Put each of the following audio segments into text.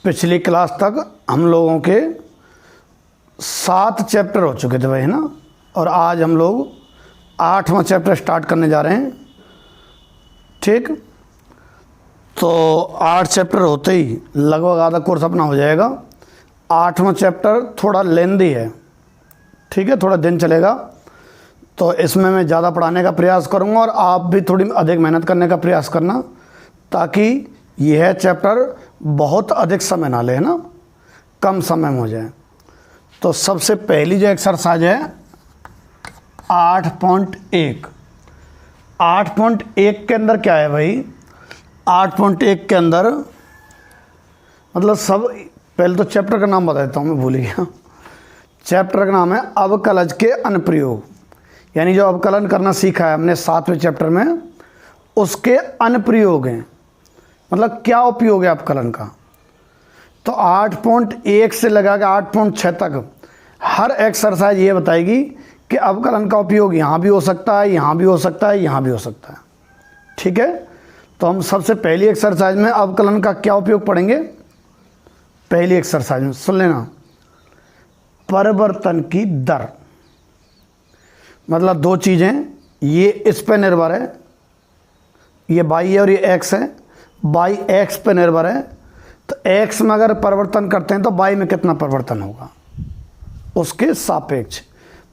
पिछली क्लास तक हम लोगों के 7 चैप्टर हो चुके थे भाई, है ना। और आज हम लोग 8वां चैप्टर स्टार्ट करने जा रहे हैं। ठीक, तो 8 चैप्टर होते ही लगभग आधा कोर्स अपना हो जाएगा। 8वां चैप्टर थोड़ा लेंदी है, ठीक है, थोड़ा दिन चलेगा, तो इसमें मैं ज़्यादा पढ़ाने का प्रयास करूँगा और आप भी थोड़ी अधिक मेहनत करने का प्रयास करना, ताकि यह चैप्टर बहुत अधिक समय ना ले, है ना, कम समय में हो जाए। तो सबसे पहली जो एक्सरसाइज है 8.1। 8.1 के अंदर क्या है भाई? 8.1 के अंदर मतलब सब पहले तो चैप्टर का नाम बता देता हूँ, मैं भूल गया। चैप्टर का नाम है अवकलज के अनुप्रयोग, यानी जो अवकलन करना सीखा है हमने 7वें चैप्टर में, उसके अनुप्रयोग हैं, मतलब क्या उपयोग है अवकलन का। तो 8.1 से लगा के 8.6 तक हर एक्सरसाइज ये बताएगी कि अवकलन का उपयोग यहाँ भी हो सकता है, यहाँ भी हो सकता है, यहाँ भी हो सकता है। ठीक है, तो हम सबसे पहली एक्सरसाइज में अवकलन का क्या उपयोग पढ़ेंगे। पहली एक्सरसाइज में सुन लेना, परिवर्तन की दर, मतलब दो चीज़ें, ये इस पे निर्भर है, ये y है और ये x है, y x पे निर्भर है। तो x में अगर परिवर्तन करते हैं तो y में कितना परिवर्तन होगा उसके सापेक्ष,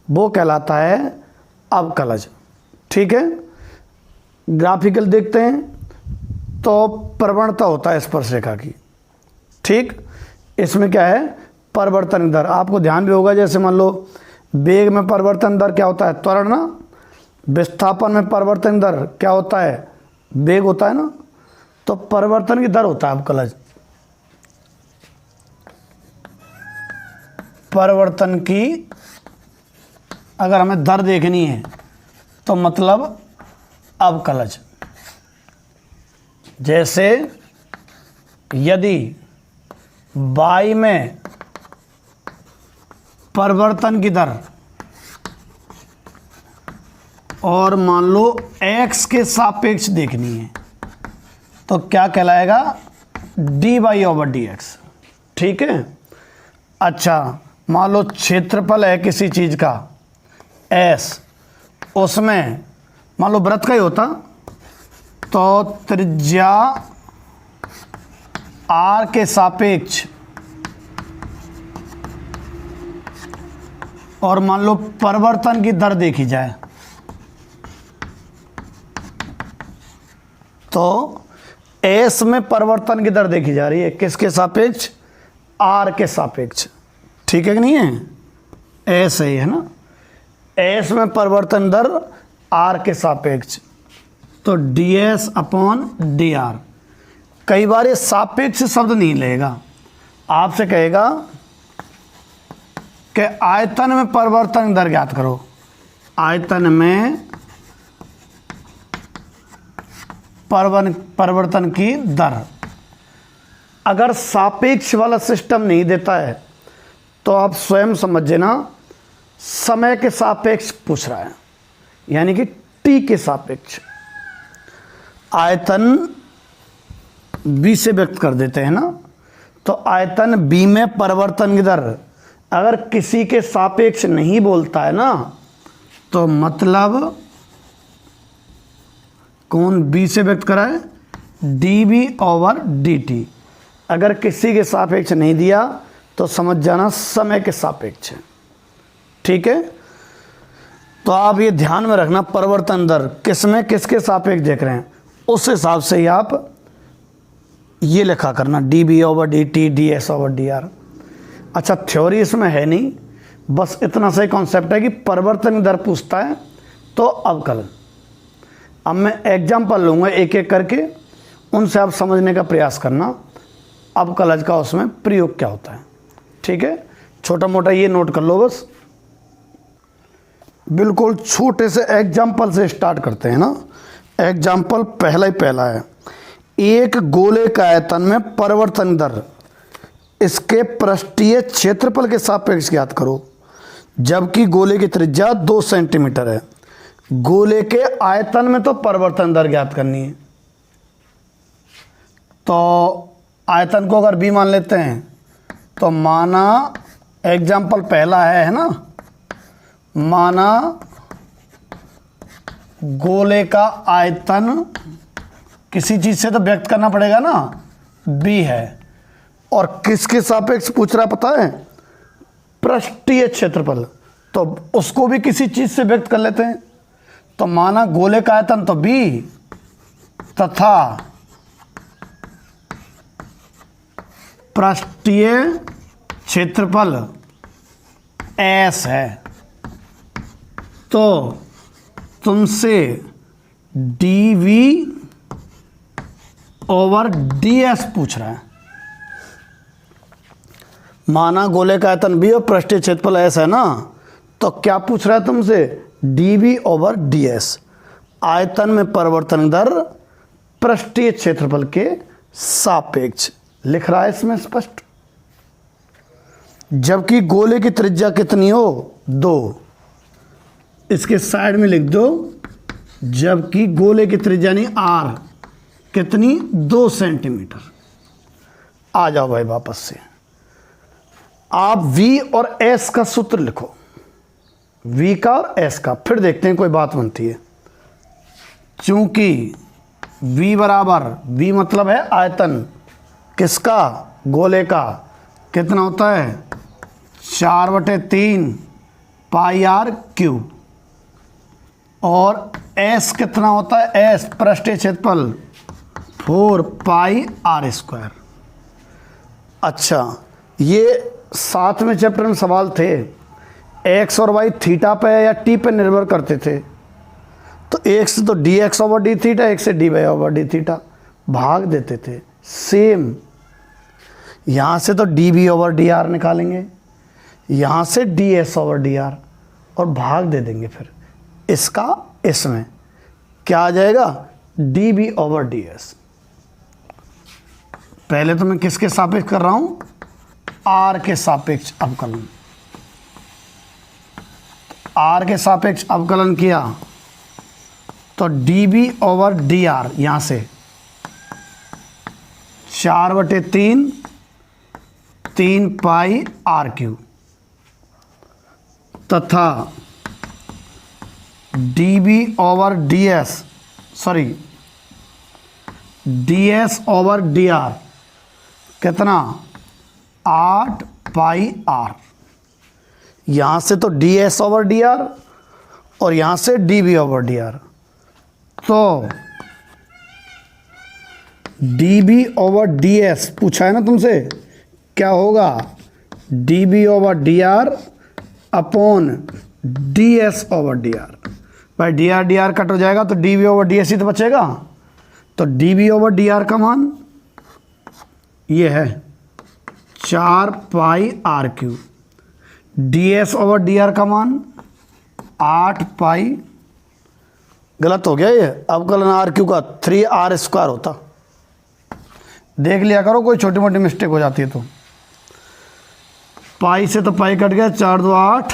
वो कहलाता है अवकलज। ठीक है, ग्राफिकल देखते हैं तो प्रवणता होता है स्पर्शरेखा की। ठीक, इसमें क्या है, परिवर्तन दर। आपको ध्यान भी होगा, जैसे मान लो वेग में परिवर्तन दर क्या होता है, त्वरण ना। विस्थापन में परिवर्तन दर क्या होता है, वेग होता है ना। तो परिवर्तन की दर होता है अवकलज। परिवर्तन की अगर हमें दर देखनी है तो मतलब अवकलज। जैसे यदि y में परिवर्तन की दर और मान लो x के सापेक्ष देखनी है तो क्या कहलाएगा, dy/dx। ठीक है, अच्छा मान लो क्षेत्रफल है किसी चीज़ का s, उसमें मान लो वृत्त का ही होता तो त्रिज्या r के सापेक्ष और मान लो परिवर्तन की दर देखी जाए तो s में परिवर्तन की दर देखी जा रही है किसके सापेक्ष, r के सापेक्ष। ठीक है कि नहीं है, s है ना, s में परिवर्तन दर r के सापेक्ष, तो ds/dr। कई बार ये सापेक्ष शब्द नहीं लेगा, आपसे कहेगा कि आयतन में परिवर्तन दर ज्ञात करो। आयतन में परिवर्तन की दर। अगर सापेक्ष वाला सिस्टम नहीं देता है तो आप स्वयं समझ ना, समय के सापेक्ष पूछ रहा है, यानी कि t के सापेक्ष। आयतन b से व्यक्त कर देते हैं ना, तो आयतन b में परिवर्तन की दर अगर किसी के सापेक्ष नहीं बोलता है ना, तो मतलब कौन b से व्यक्त करा है, dv/dt। अगर किसी के सापेक्ष नहीं दिया तो समझ जाना समय के सापेक्ष है। ठीक है, तो आप ये ध्यान में रखना, परिवर्तन दर किसमें किसके सापेक्ष देख रहे हैं, उस हिसाब से ही आप ये लिखा करना, dv/dt, ds/dr। अच्छा, थ्योरी इसमें है नहीं, बस इतना सही कॉन्सेप्ट है कि परिवर्तन दर पूछता है तो अवकलन। अब मैं एग्जाम्पल लूँगा एक एक करके, उनसे आप समझने का प्रयास करना अवकलज का उसमें प्रयोग क्या होता है। ठीक है, छोटा मोटा ये नोट कर लो बस। बिल्कुल छोटे से एग्जाम्पल से स्टार्ट करते हैं ना। एग्जाम्पल पहला है, एक गोले का आयतन में परिवर्तन दर इसके पृष्ठीय क्षेत्रफल के सापेक्ष ज्ञात करो, जबकि गोले की त्रिज्या 2 सेंटीमीटर है। गोले के आयतन में तो परिवर्तन दर ज्ञात करनी है, तो आयतन को अगर b मान लेते हैं तो माना एग्जाम्पल पहला है ना, माना गोले का आयतन किसी चीज से तो व्यक्त करना पड़ेगा ना, b है, और किसके सापेक्ष पूछ रहा है पता है, पृष्ठीय क्षेत्रफल, तो उसको भी किसी चीज से व्यक्त कर लेते हैं। तो माना गोले का आयतन तो b तथा पृष्ठीय क्षेत्रफल S है, तो तुमसे dv ओवर ds पूछ रहा है। माना गोले का आयतन b और पृष्ठीय क्षेत्रफल S है ना, तो क्या पूछ रहा है तुमसे, dv ओवर ds, आयतन में परिवर्तन दर पृष्ठीय क्षेत्रफल के सापेक्ष। लिख रहा है इसमें स्पष्ट। जबकि गोले की त्रिज्या कितनी हो, 2, इसके साइड में लिख दो, जबकि गोले की त्रिज्या नहीं r कितनी, 2 सेंटीमीटर। आ जाओ भाई वापस से, आप v और s का सूत्र लिखो, v का और s का, फिर देखते हैं कोई बात बनती है। चूंकि v बराबर, v मतलब है आयतन किसका, गोले का, कितना होता है 4/3 पाई r क्यूब, और s कितना होता है, s पृष्ठीय क्षेत्रफल 4 पाई r स्क्वायर। अच्छा, ये 7वें चैप्टर में सवाल थे, x और y थीटा पे या t पे निर्भर करते थे, तो एक से तो dx ओवर डी थीटा, एक से dy ओवर डी थीटा, भाग देते थे। सेम यहाँ से तो dv ओवर dr निकालेंगे, यहाँ से ds ओवर dr, और भाग दे देंगे फिर इसका इसमें, क्या आ जाएगा, dv ओवर ds। पहले तो मैं किसके सापेक्ष कर रहा हूँ, r के सापेक्ष अवकलन। r के सापेक्ष अवकलन किया तो dv ओवर dr, यहाँ से 4/3 3 पाई r क्यूब, तथा dv over ds, sorry ds over dr कितना, 8 पाई r। यहाँ से तो ds ओवर dr और यहाँ से dv ओवर dr, तो dv ओवर ds पूछा है ना तुमसे, क्या होगा, dv over dr upon ds over dr। भाई dr dr कट हो जाएगा तो dv ओवर ds ही तो बचेगा, तो dv ओवर dr का मान ये है 4 पाई r cube, ds over dr का मान 8 पाई, गलत हो गया ये, अवकलन r क्यूब का 3r स्क्वायर होता। देख लिया करो, कोई छोटी मोटी मिस्टेक हो जाती है तो। पाई से तो पाई कट गया, 4 2 8,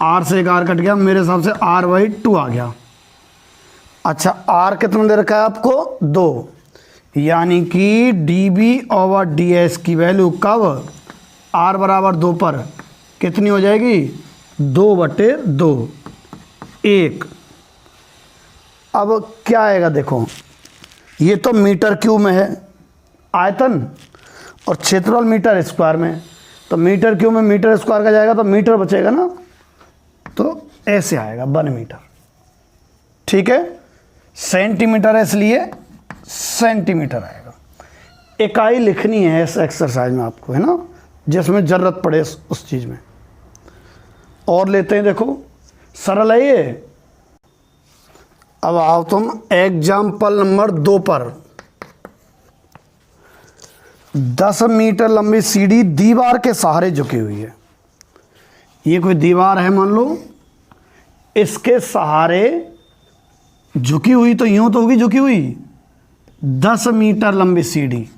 r से एक r कट गया, मेरे हिसाब से r/2 आ गया। अच्छा, r कितना दे रखा है आपको, 2, यानी कि dv ओवर ds की वैल्यू कब, r बराबर 2 पर कितनी हो जाएगी, 2/2, 1। अब क्या आएगा देखो, ये तो मीटर क्यूब में है आयतन और क्षेत्रफल मीटर स्क्वायर में, तो मीटर क्यूब में मीटर स्क्वायर का जाएगा तो मीटर बचेगा ना, तो ऐसे आएगा 1 मीटर। ठीक है, सेंटीमीटर है इसलिए सेंटीमीटर आएगा। इकाई लिखनी है इस एक्सरसाइज में आपको, है ना, जिसमें ज़रूरत पड़े उस चीज़ में। और लेते हैं, देखो सरल है ये। अब आओ तुम एग्जाम्पल नंबर 2 पर। 10 मीटर लंबी सीढ़ी दीवार के सहारे झुकी हुई है। ये कोई दीवार है मान लो, इसके सहारे झुकी हुई, तो यूं तो होगी झुकी हुई, 10 मीटर लंबी सीढ़ी।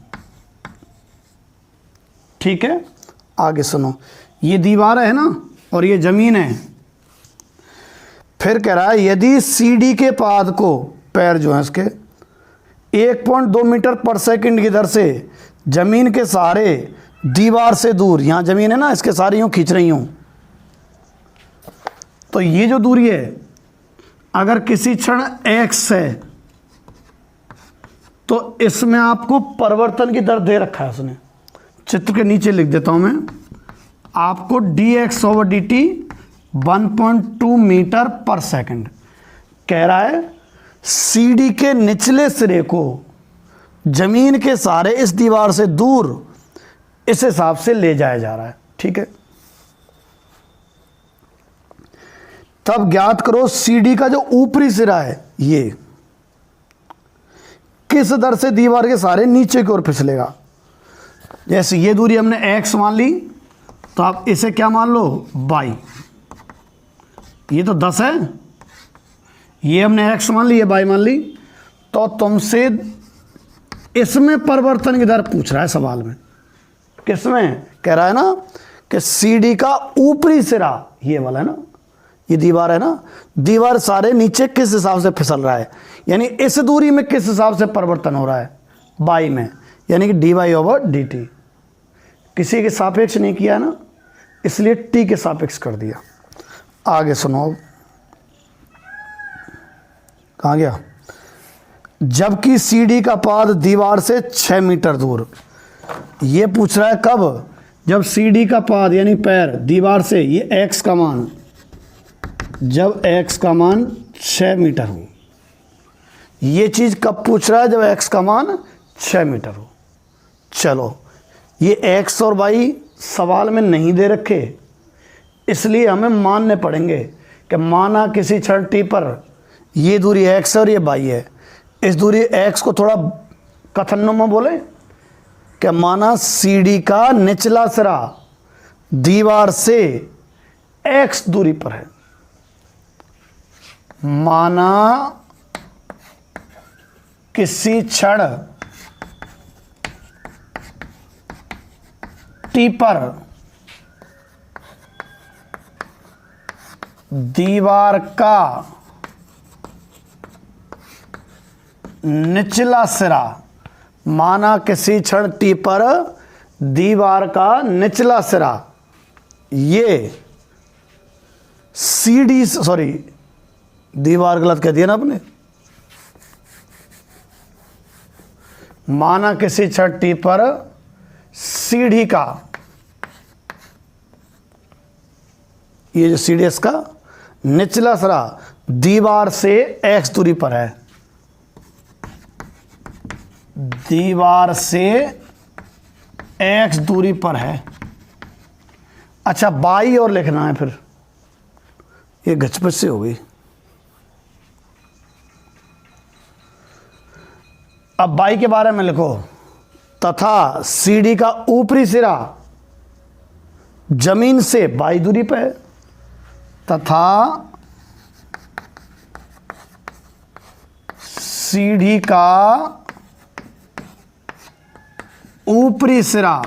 ठीक है, आगे सुनो, ये दीवार है ना और ये जमीन है। फिर कह रहा है यदि सीढ़ी के पाद को, पैर जो है इसके, 1.2 मीटर पर सेकंड की दर से जमीन के सहारे दीवार से दूर, यहाँ जमीन है ना, इसके सहारे यूँ खींच रही हूँ, तो ये जो दूरी है अगर किसी क्षण x है तो इसमें आपको परिवर्तन की दर दे रखा है उसने, चित्र के नीचे लिख देता हूं मैं, आपको dx/dt 1.2 मीटर पर सेकंड कह रहा है। CD के निचले सिरे को जमीन के सहारे इस दीवार से दूर इस हिसाब से ले जाया जा रहा है, ठीक है। तब ज्ञात करो CD का जो ऊपरी सिरा है ये किस दर से दीवार के सहारे नीचे की ओर फिसलेगा। जैसे ये दूरी हमने x मान ली, तो आप इसे क्या मान लो, y। ये तो 10 है, ये हमने x मान ली, ये y मान ली, तो तुमसे इसमें परिवर्तन की दर पूछ रहा है सवाल में। किसमें कह रहा है ना कि CD का ऊपरी सिरा ये वाला है ना, ये दीवार है ना, दीवार सारे नीचे किस हिसाब से फिसल रहा है, यानी इस दूरी में किस हिसाब से परिवर्तन हो रहा है, y में, यानी कि dy/dt। किसी के सापेक्ष नहीं किया ना, इसलिए t के सापेक्ष कर दिया। आगे सुनो, कहाँ गया। जबकि CD का पाद दीवार से 6 मीटर दूर, ये पूछ रहा है कब, जब CD का पाद यानी पैर दीवार से, ये x का मान, जब x का मान 6 मीटर हो। ये चीज़ कब पूछ रहा है, जब x का मान 6 मीटर हो। चलो, ये x और y सवाल में नहीं दे रखे, इसलिए हमें मानने पड़ेंगे कि माना किसी क्षण t पर ये दूरी x है और ये y है। इस दूरी x को थोड़ा कथनों में बोले कि माना CD का निचला सिरा दीवार से x दूरी पर है। माना किसी क्षण t पर दीवार का निचला सिरा, माना किसी क्षण t पर दीवार का निचला सिरा ये CD, सॉरी दीवार गलत कह दिया ना आपने, माना किसी क्षण t पर CD का, ये जो CD इसका निचला सिरा दीवार से x दूरी पर है, दीवार से x दूरी पर है। अच्छा, y और लिखना है, फिर ये गचपच से हो गई। अब y के बारे में लिखो, तथा CD का ऊपरी सिरा जमीन से y दूरी पर है, तथा CD का ऊपरी सिरा,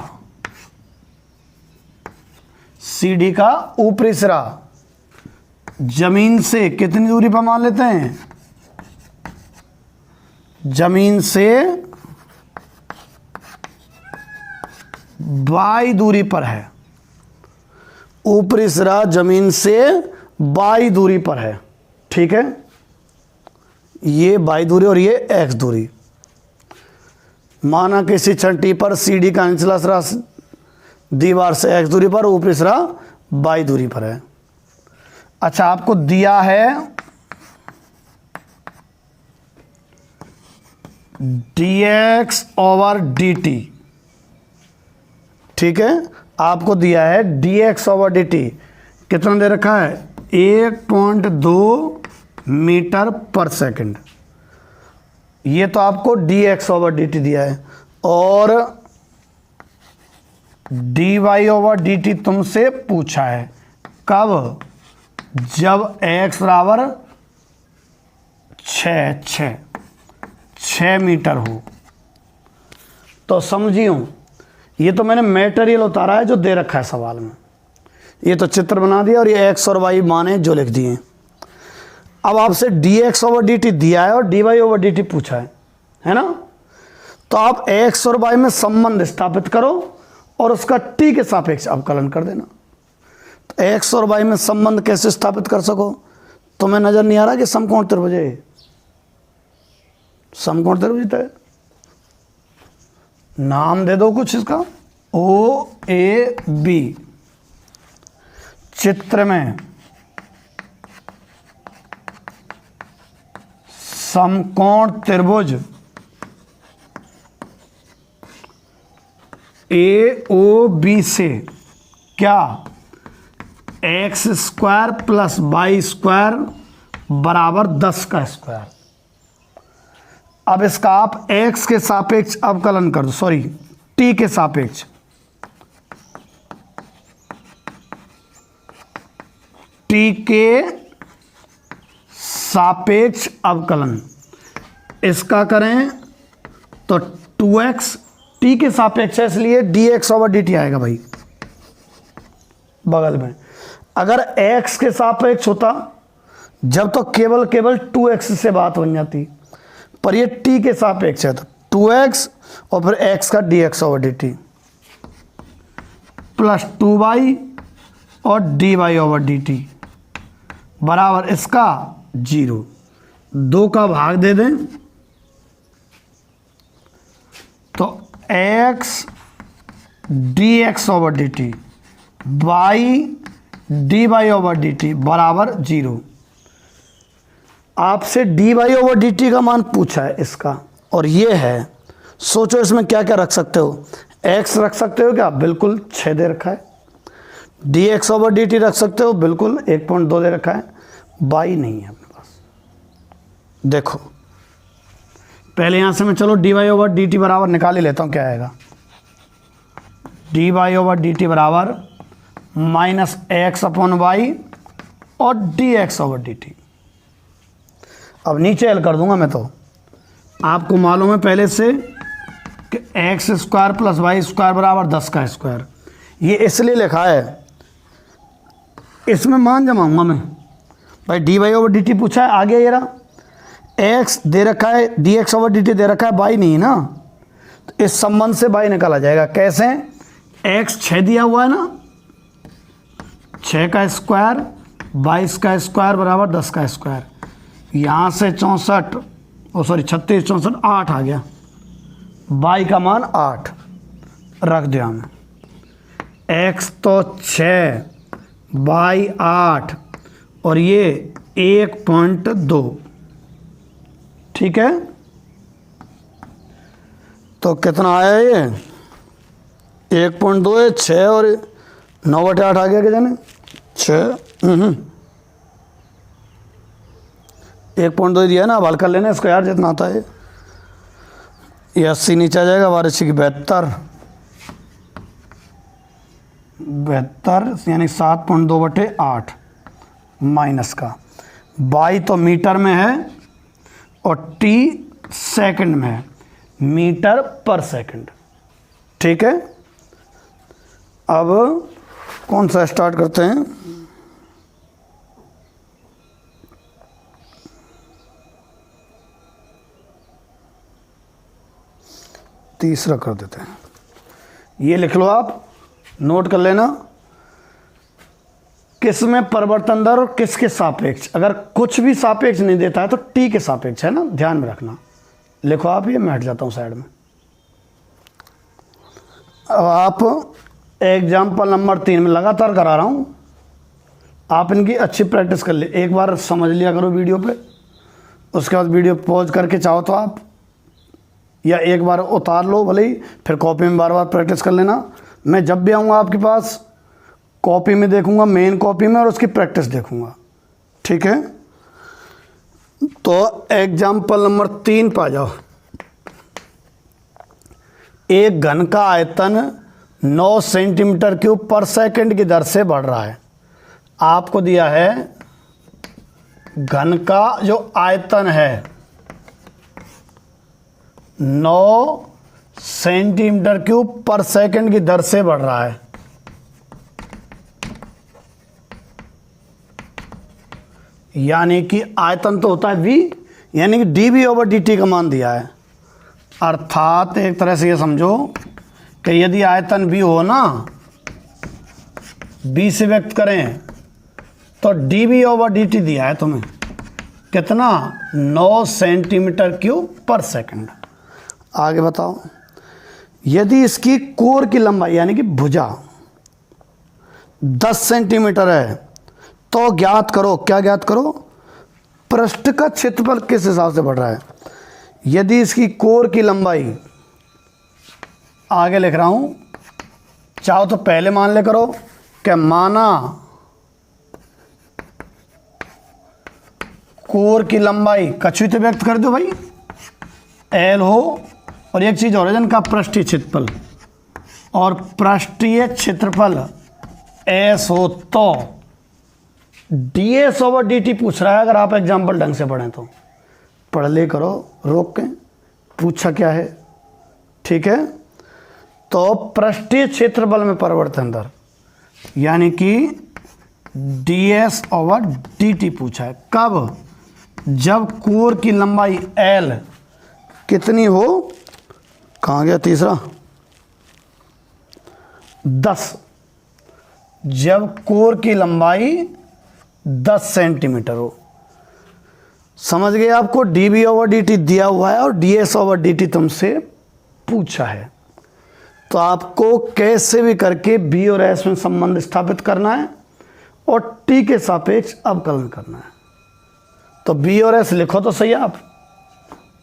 CD का ऊपरी सिरा जमीन से कितनी दूरी पर मान लेते हैं, जमीन से y दूरी पर है। ऊपरी सिरा जमीन से y दूरी पर है, ठीक है। ये y दूरी और ये x दूरी। माना किसी क्षण t पर CD का निचला सिरा दीवार से x दूरी पर, ऊपरी सिरा y दूरी पर है। अच्छा, आपको दिया है dx/dt, ठीक है, आपको दिया है dx/dt, कितना दे रखा है, 1.2 मीटर पर सेकंड। ये तो आपको dx/dt दिया है, और dy/dt तुमसे पूछा है कब, जब x बराबर 6 मीटर हो। तो समझियो, ये तो मैंने मटेरियल उतारा है जो दे रखा है सवाल में, ये तो चित्र बना दिया और ये x और y माने जो लिख दिए। अब आपसे dx/dt दिया है और dy/dt पूछा है ना। तो आप एक्स और वाई में संबंध स्थापित करो और उसका टी के सापेक्ष अवकलन कर देना। तो एक्स और वाई में संबंध कैसे स्थापित कर सको? तुम्हें नजर नहीं आ रहा कि समकोण त्रिभुज है? समकोण त्रिभुज है, नाम दे दो कुछ इसका, ओ ए बी। चित्र में समकोण त्रिभुज ए ओ बी से क्या X square plus Y square बराबर 10 का स्क्वायर। अब इसका आप x के सापेक्ष अवकलन कर दो, सॉरी t के सापेक्ष, t के सापेक्ष अवकलन इसका करें तो 2x t के सापेक्ष है इसलिए dx ओवर dt आएगा भाई बगल में। अगर x के सापेक्ष होता जब तो केवल 2x से बात बन जाती, पर ये t के सापेक्ष है तो 2x और फिर x का dx over dt plus 2y और dy ओवर dt बराबर इसका 0। 2 का भाग दे दें तो x dx over dt y dy over dt बराबर 0। आपसे dy ओवर dt का मान पूछा है इसका, और ये है, सोचो इसमें क्या क्या रख सकते हो। x रख सकते हो क्या? बिल्कुल 6 दे रखा है। dx ओवर dt रख सकते हो, बिल्कुल 1.2 दे रखा है। y नहीं है अपने पास। देखो पहले यहाँ से मैं चलो dy ओवर dt बराबर निकाल ही लेता हूँ, क्या आएगा। dy ओवर dt बराबर माइनस एक्स अपॉन वाई और dx ओवर dt। अब नीचे हल कर दूंगा मैं, तो आपको मालूम है पहले से कि X square plus Y square बराबर 10 का स्क्वायर। ये इसलिए लिखा है, इसमें मान जमाऊंगा मैं भाई। dy ओवर dt पूछा है, आगे ये रहा x दे रखा है, dx ओवर dt दे रखा है, y नहीं है ना, तो इस संबंध से y निकाला जाएगा। कैसे? x 6 दिया हुआ है ना, 6 का स्क्वायर 22 का स्क्वायर बराबर 10 का स्क्वायर। यहाँ से 34 36 64 8 आ गया, y का मान 8 रख दिया हमें। x तो 6 y 8 और ये 1.2, ठीक है। तो कितना आया ये? 1.2 है, 6 और 9/8 आ गया, क्या जाने 6 1.2 दिया ना। अब हल कर लेना इसको यार, जितना आता है। ये 80 नीचे आ जाएगा, 12 की 72 यानी 7.2/8 माइनस का y तो मीटर में है और t सेकंड में है, मीटर पर सेकंड, ठीक है। अब कौन सा स्टार्ट करते हैं? तीसरा कर देते हैं। ये लिख लो, आप नोट कर लेना, किस में परिवर्तन दर और किसके सापेक्ष। अगर कुछ भी सापेक्ष नहीं देता है तो टी के सापेक्ष है ना, ध्यान में रखना। लिखो आप, ये मैं हट जाता हूँ साइड में। अब आप एग्जाम्पल नंबर 3 में लगातार करा रहा हूँ, आप इनकी अच्छी प्रैक्टिस कर ले। एक बार समझ लिया करो वीडियो पे, उसके बाद वीडियो पॉज करके चाहो तो आप, या एक बार उतार लो भले ही, फिर कॉपी में बार बार प्रैक्टिस कर लेना। मैं जब भी आऊँगा आपके पास कॉपी में देखूँगा, मेन कॉपी में, और उसकी प्रैक्टिस देखूँगा, ठीक है। तो एग्जाम्पल नंबर 3 पे आ जाओ। एक घन का आयतन 9 सेंटीमीटर क्यूब पर सेकंड की दर से बढ़ रहा है। आपको दिया है घन का जो आयतन है 9 सेंटीमीटर क्यूब पर सेकंड की दर से बढ़ रहा है। यानी कि आयतन तो होता है v, यानी कि dv ओवर dt का मान दिया है। अर्थात एक तरह से ये समझो कि यदि आयतन बी हो ना, बी से व्यक्त करें तो d b over D t दिया है तुम्हें कितना, 9 सेंटीमीटर क्यूब पर सेकंड। आगे बताओ, यदि इसकी कोर की लंबाई यानी कि भुजा 10 सेंटीमीटर है तो ज्ञात करो, क्या ज्ञात करो, पृष्ठ का क्षेत्रफल किस हिसाब से बढ़ रहा है। यदि इसकी कोर की लंबाई, आगे लिख रहा हूं, चाहो तो पहले मान ले करो कि माना कोर की लंबाई कछुई तो व्यक्त कर दो भाई, एल हो, और एक चीज और है जिनका पृष्ठीय क्षेत्रफल, और पृष्ठीय क्षेत्रफल एस हो तो D s over D T पूछ रहा है। अगर आप एग्जाम्पल ढंग से पढ़ें तो पढ़ ले करो, रोक के पूछा क्या है, ठीक है। तो पृष्ठीय क्षेत्रफल में परिवर्तन दर यानी कि D s over D t पूछा है। कब, जब कोर की लंबाई एल कितनी हो, कहाँ गया तीसरा, 10, जब कोर की लंबाई 10 सेंटीमीटर हो। समझ गए आपको, d b over D t दिया हुआ है और d s over D t तुमसे पूछा है, तो आपको कैसे भी करके बी और एस में संबंध स्थापित करना है और टी के सापेक्ष अवकलन करना है। तो बी और एस लिखो तो सही आप,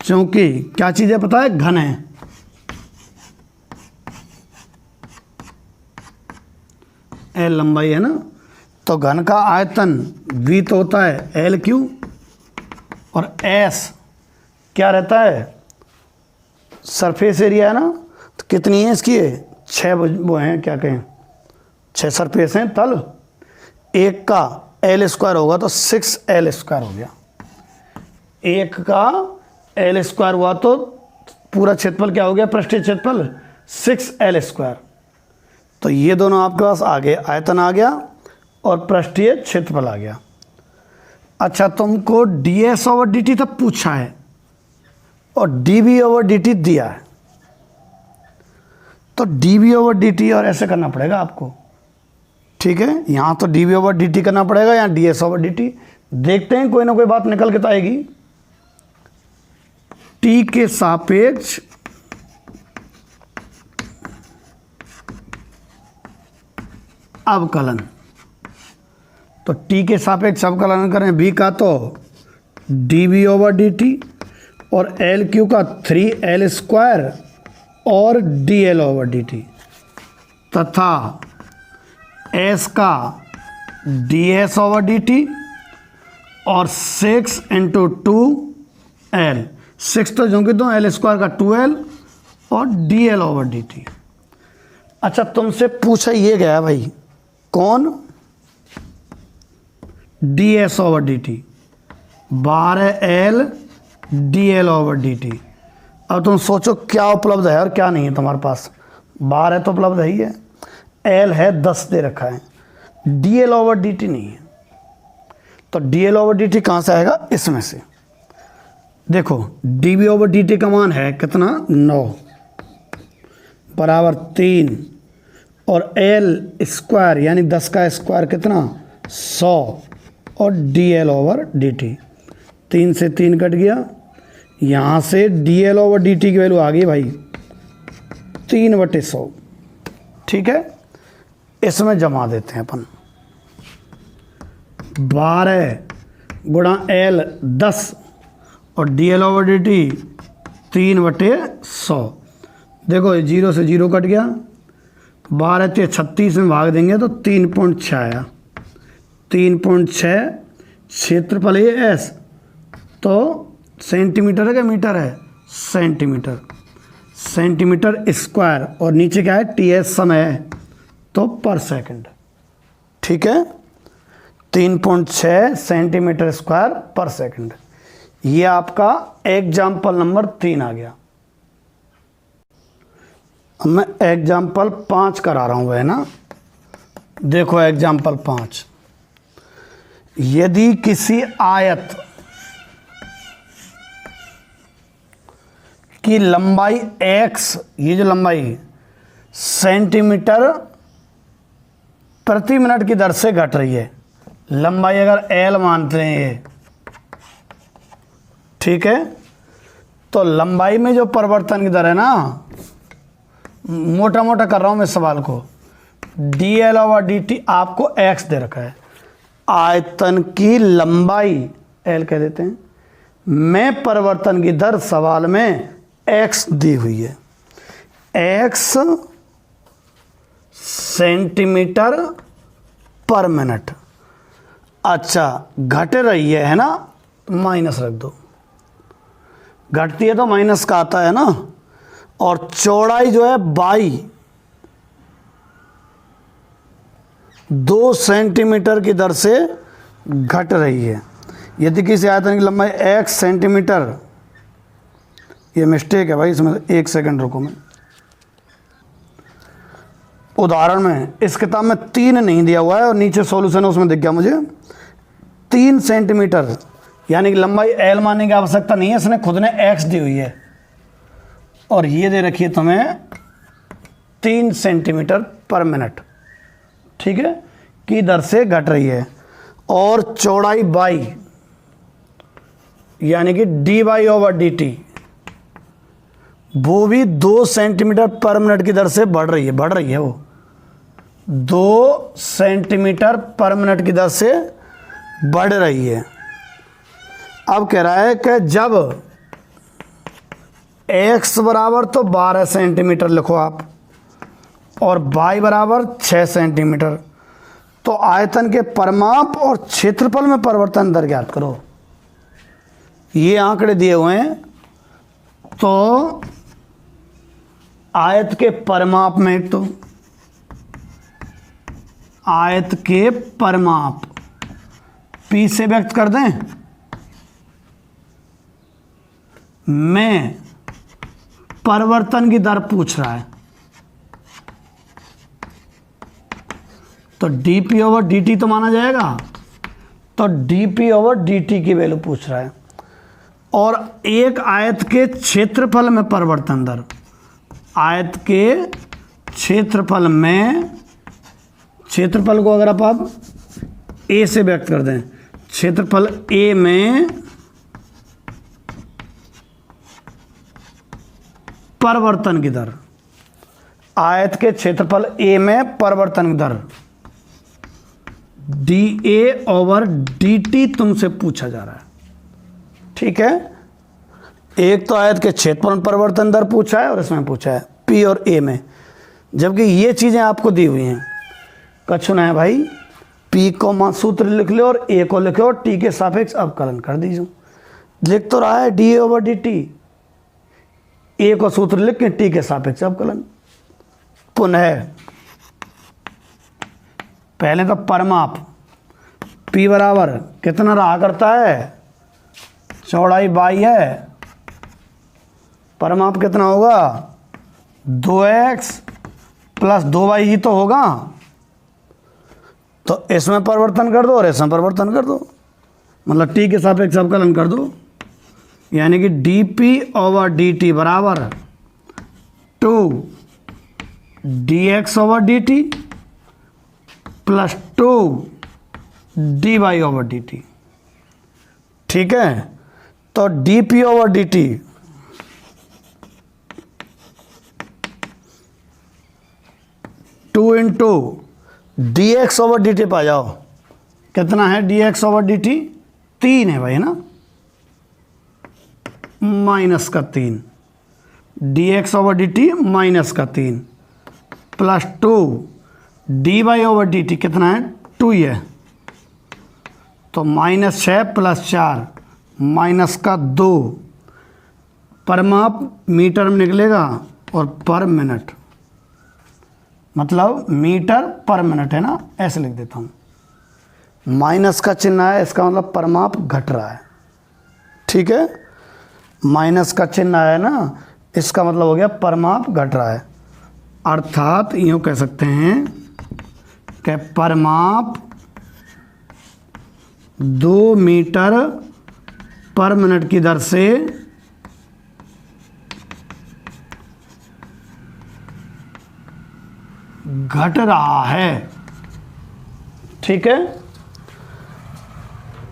क्योंकि क्या चीज़ है पता है, घन है, एल लंबाई है ना, तो घन का आयतन v तो होता है एल क्यू, और एस क्या रहता है, सरफेस एरिया है ना, तो कितनी है इसकी, 6 वो हैं, क्या कहें, 6 सरफेस हैं तल, एक का एल स्क्वायर होगा तो 6L स्क्वायर हो गया, एक का एल स्क्वायर हुआ तो पूरा क्षेत्रफल क्या हो गया, पृष्ठीय क्षेत्रफल 6L स्क्वायर। तो ये दोनों आपके पास आ गए, आयतन आ गया और पृष्ठीय क्षेत्रफल आ गया। अच्छा, तुमको d s over D t तब पूछा है और d b over D t दिया है, तो d b over D t और ऐसे करना पड़ेगा आपको, ठीक है। यहाँ तो d b over D t करना पड़ेगा, यहाँ d s over D t. देखते हैं कोई ना कोई बात निकल के तो आएगी। टी के सापेक्ष अवकलन, तो टी के सापेक्ष अवकलन करें बी का तो d b over D t, और एल क्यू का 3L स्क्वायर और d l over D t, तथा एस का d s over D t, और 6 × 2L, 6 तो जोंकि दो, एल स्क्वायर का 2L और d l over D t. अच्छा, तुमसे पूछा ये गया भाई, कौन, D s over D T, 12L D l over D T. अब तुम सोचो क्या उपलब्ध है और क्या नहीं है तुम्हारे पास। 12 तो उपलब्ध है ही है, एल है 10 दे रखा है, d l over D t नहीं है, तो d l over D t कहाँ से आएगा, इसमें से। देखो d b over D t का मान है कितना, 9 बराबर 3, और एल स्क्वायर यानी 10 का स्क्वायर कितना, 100, और d l over D T, 3 से 3 कट गया, यहाँ से D l over D T की वैल्यू आ गई भाई 3/100, ठीक है। इसमें जमा देते हैं अपन, 12 गुणा L 10 और d l over D T 3/100। देखो 0 से 0 कट गया, 12 से 36 में भाग देंगे तो 3.6 आया, 3.6 क्षेत्रफल है एस, तो सेंटीमीटर है क्या मीटर है, सेंटीमीटर, सेंटीमीटर स्क्वायर, और नीचे क्या है, टी एस समय है तो पर सेकंड, ठीक है। 3.6 सेंटीमीटर स्क्वायर पर सेकंड। ये आपका एग्जाम्पल नंबर 3 आ गया। अब मैं एग्जाम्पल 5 करा रहा हूँ, है ना। देखो एग्जाम्पल 5, यदि किसी आयत कि लंबाई x, ये जो लंबाई सेंटीमीटर प्रति मिनट की दर से घट रही है। लंबाई अगर l मानते हैं ये, ठीक है, तो लंबाई में जो परिवर्तन की दर है ना, मोटा मोटा कर रहा हूं मैं सवाल को, dl ओवर dt आपको x दे रखा है, आयतन की लंबाई l कह देते हैं, में परिवर्तन की दर सवाल में x दी हुई है, x सेंटीमीटर पर मिनट। अच्छा, घट रही है ना, माइनस रख दो, घटती है तो माइनस का आता है ना, और चौड़ाई जो है बाई 2 सेंटीमीटर की दर से घट रही है। यदि किसी आयतन की लंबाई x सेंटीमीटर, ये मिस्टेक है भाई इसमें, 1 सेकंड रुको, मैं उदाहरण में इस किताब में 3 नहीं दिया हुआ है और नीचे सॉल्यूशन है उसमें दिख गया मुझे 3 सेंटीमीटर, यानी कि लंबाई l मानने की आवश्यकता नहीं है, इसने खुद ने x दी हुई है, और ये दे रखी है तुम्हें 3 सेंटीमीटर पर मिनट, ठीक है, की दर से घट रही है, और चौड़ाई बाई यानी कि dy ओवर dt वो भी 2 सेंटीमीटर पर मिनट की दर से बढ़ रही है वो 2 सेंटीमीटर पर मिनट की दर से बढ़ रही है। अब कह रहा है कि जब x बराबर तो 12 सेंटीमीटर लिखो आप, और y बराबर 6 सेंटीमीटर, तो आयतन के परिमाप और क्षेत्रफल में परिवर्तन दर ज्ञात करो। ये आंकड़े दिए हुए हैं, तो आयत के परिमाप में, तो आयत के परिमाप P से व्यक्त कर दें, में परिवर्तन की दर पूछ रहा है, तो dp ओवर dt तो माना जाएगा, तो dp ओवर dt की वैल्यू पूछ रहा है, और एक आयत के क्षेत्रफल में परिवर्तन दर, आयत के क्षेत्रफल में, क्षेत्रफल को अगर आप a से व्यक्त कर दें, क्षेत्रफल a में परिवर्तन की दर, आयत के क्षेत्रफल a में परिवर्तन की दर dA ओवर dt तुमसे पूछा जा रहा है, ठीक है। एक तो आयत के क्षेत्रफल में परिवर्तन दर पूछा है और इसमें पूछा है P और A में, जबकि ये चीज़ें आपको दी हुई हैं। कछु ना है भाई, P को सूत्र लिख लो और A को लिखो और T के सापेक्ष अवकलन कर दीजिए। लिख तो रहा है dA ओवर dt, A को सूत्र लिख के T के सापेक्ष अवकलन। पुनः पहले तो परिमाप P बराबर कितना रहा करता है, चौड़ाई बाई है, परिमाप कितना होगा 2x प्लस 2y ही तो होगा, तो इसमें परिवर्तन कर दो और इसमें परिवर्तन कर दो, मतलब t के सापेक्ष अवकलन कर दो, यानी कि dp ओवर dt बराबर 2 dx over dt plus 2 dy over dt, ठीक है। तो dp over dt two into D x over D T पा जाओ, कितना है dx ओवर dt 3 है भाई, है ना, माइनस का 3, dx ओवर dt माइनस का 3 प्लस 2 dy ओवर dt कितना है 2 ही है, तो -6 प्लस 4 माइनस का 2, परिमाप मीटर में निकलेगा और पर मिनट, मतलब मीटर पर मिनट है ना, ऐसे लिख देता हूँ। माइनस का चिन्ह है, इसका मतलब परिमाप घट रहा है, ठीक है। माइनस का चिन्ह है ना, इसका मतलब हो गया परिमाप घट रहा है, अर्थात यूँ कह सकते हैं कि परिमाप 2 मीटर पर मिनट की दर से घट रहा है। ठीक है,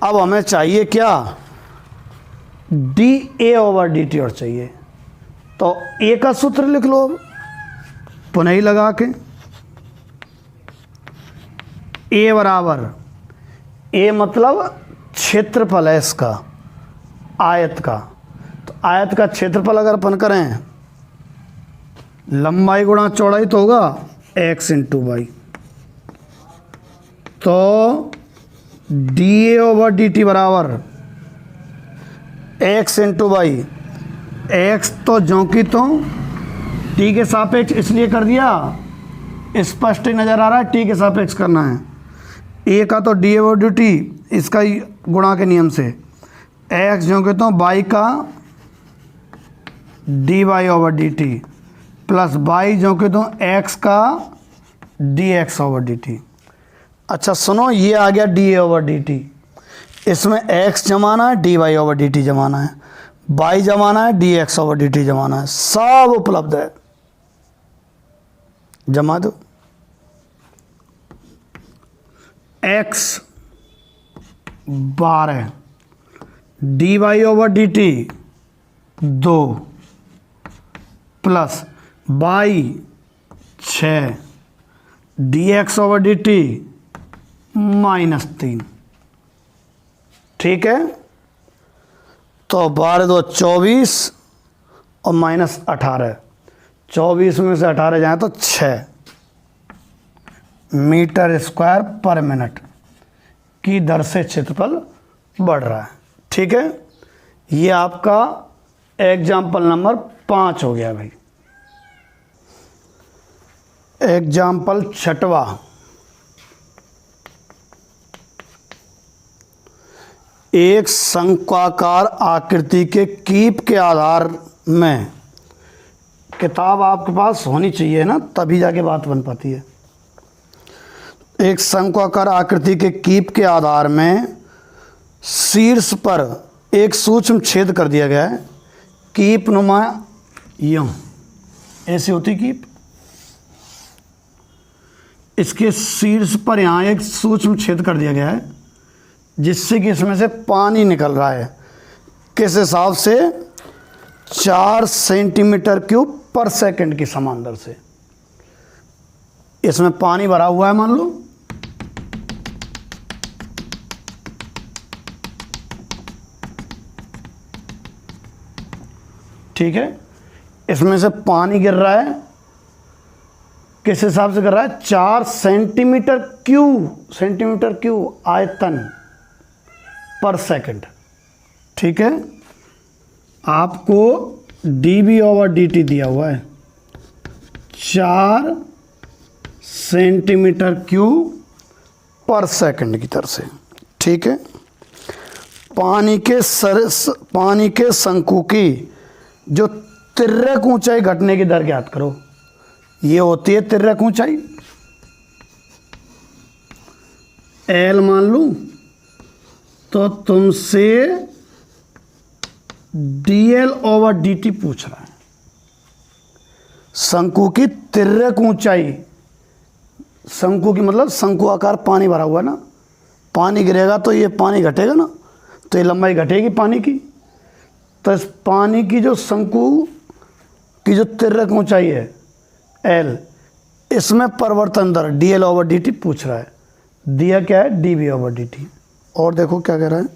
अब हमें चाहिए क्या, D a over D t और चाहिए। तो ए का सूत्र लिख लो अब पुनः ही लगा के, ए बराबर, ए मतलब क्षेत्रफल है इसका, आयत का। तो आयत का क्षेत्रफल अगर अपन करें, लंबाई गुणा चौड़ाई तो होगा x इंटू वाई। तो D a over D T बराबर x इंटू वाई। एक्स तो ज्यों की तो टी के सापेक्ष इसलिए कर दिया, स्पष्ट ही नज़र आ रहा है टी के सापेक्ष करना है। ए का तो D a over D T, इसका ही गुणा के नियम से, एक्स ज्यों के तो वाई का d Y over D t, plus y जो कि तो एक्स का d x over D t. अच्छा सुनो, ये आ गया d a over D t, इसमें एक्स जमाना है, d Y over D t जमाना है, वाई जमाना है, d x over D t जमाना है, सब उपलब्ध है, जमा दो। X 12, d Y over D t 2, plus by 6, d x over D T -3। ठीक है, तो 12 2 24 और -18, 24 में से 18 जाए तो 6 मीटर स्क्वायर पर मिनट की दर से क्षेत्रफल बढ़ रहा है। ठीक है, ये आपका एग्जाम्पल नंबर 5 हो गया भाई। एग्जाम्पल 6वां, एक शंक्वाकार आकृति के कीप के आधार में, किताब आपके पास होनी चाहिए ना, तभी जाके बात बन पाती है। एक शंक्वाकार आकृति के कीप के आधार में शीर्ष पर एक सूक्ष्म छेद कर दिया गया है। कीप नुमा यूं ऐसी होती कीप, इसके शीर्ष पर यहाँ एक सूक्ष्म छेद कर दिया गया है, जिससे कि इसमें से पानी निकल रहा है। किस हिसाब से, 4 सेंटीमीटर क्यूब पर सेकंड की समान दर से। इसमें पानी भरा हुआ है मान लो, ठीक है, इसमें से पानी गिर रहा है, किस हिसाब से गिर रहा है, 4 सेंटीमीटर क्यूब आयतन पर सेकंड। ठीक है, आपको d b over D t दिया हुआ है, 4 सेंटीमीटर क्यूब पर सेकंड की तरह से। ठीक है, पानी के शंकु की जो तिर्यक ऊंचाई घटने की दर ज्ञात करो। ये होती है तिर्यक ऊंचाई, एल मान लूं तो तुमसे डीएल ओवर डी पूछ रहा है। शंकु की तिर्यक ऊंचाई, शंकु की मतलब शंकु आकार पानी भरा हुआ है ना, पानी गिरेगा तो ये पानी घटेगा ना, तो ये लंबाई घटेगी पानी की। तो इस पानी की जो शंकु की जो तिर्यक ऊंचाई है एल, इसमें परिवर्तन दर डीएल ओवर डी पूछ रहा है। दिया क्या है, डीबी ओवर डी। और देखो क्या कह रहा है,